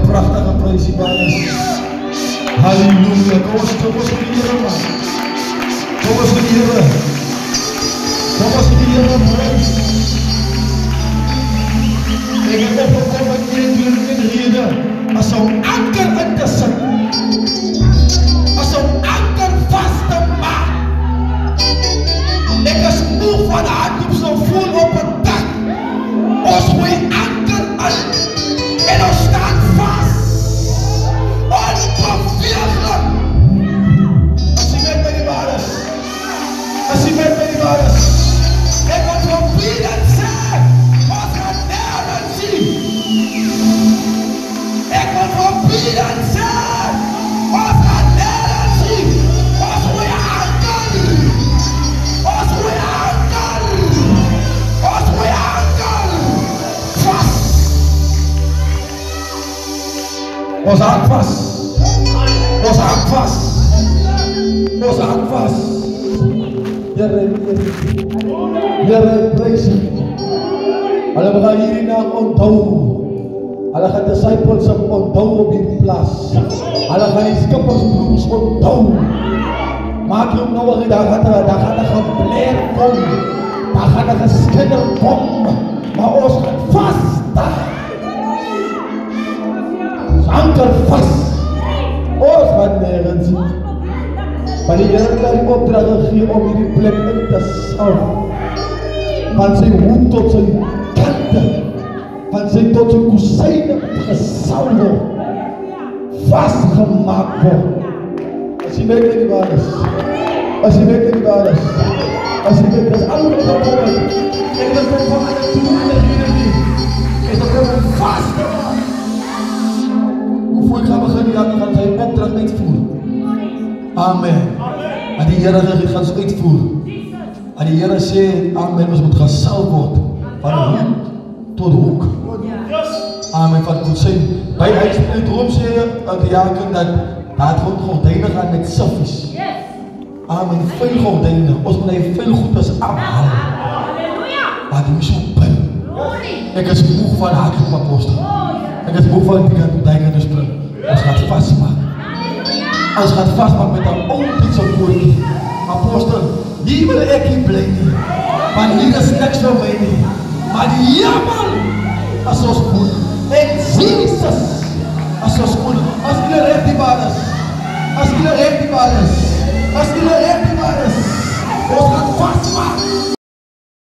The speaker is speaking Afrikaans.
Prachtige principales. Halleluja. Kom ons vir die Here, man. Kom ons vir die Here. Kom ons vir die Here, prys. Ek het opgekom met een rede. As om anker in te sit. As om anker vast te maak. Ek is moe van die hardloop so voel op een dak. Ons gooi anker in. En ons staan vast. Onbeweeglik. As jy met my die waar is. As jy met my die waar is. Ek wat verbiedend sê. Ons gaan nergens sien. Ek wat verbiedend sê. Ons gaan nergens sien. Ons goeie anker. Ons goeie anker. Ons goeie anker. Vast. Ons hak vast. Ons hak vast. Ons hak vast. Here, prys U. Hulle gaan hierdie naam onthou. Hulle gaan disciples onthou op hierdie plaas. Hulle gaan die skippersbroers onthou. Maak jou nou weer, daar gaan 'n gebleer kom. Daar gaan 'n geskinder kom. Maar ons gaan vast staan. Anker vast. Ons gaan nergens sien. Maar die Here het die opdrag gegee om hierdie plek in te salf. Van sy hoed tot sy kante. Van sy tot sy kusyne gesalf word. Vastgemaak word. As jy weet nie waar is. As jy weet nie waar is. As jy weet, is alles wat kom uit. Ek is met van alle toerende nie. Is dat kom vastgemaak. Voor ik ga beginnen, dan gaan zijn opdracht uitvoeren. Amen. En die Here gaan ze uitvoeren. En die Here sê, amen, ons moet gesalf worden. Van hoek tot hoek. Amen, van goed zijn. Bij het droom sê die jaken dat daar het gordijnen gaan met saffies. Amen, veel gordijnen. Ons moet even veel goeders afhalen. Maar die is zo pijn. Ik is moe van haken, apostel. Ik is moe van die gordijnen dus springen. Ons gaat vastmaken. Ons gaat vastmaken met een ontijdse koortje. Apostel, hier wil ik niet blijven. Maar hier is niks voor mij niet. Maar die jammer, als ons goed. En Jezus, als ons goed. Als jullie recht die waar is. Als jullie recht die waar is. Als jullie recht die waar is. Ons gaat vastmaken.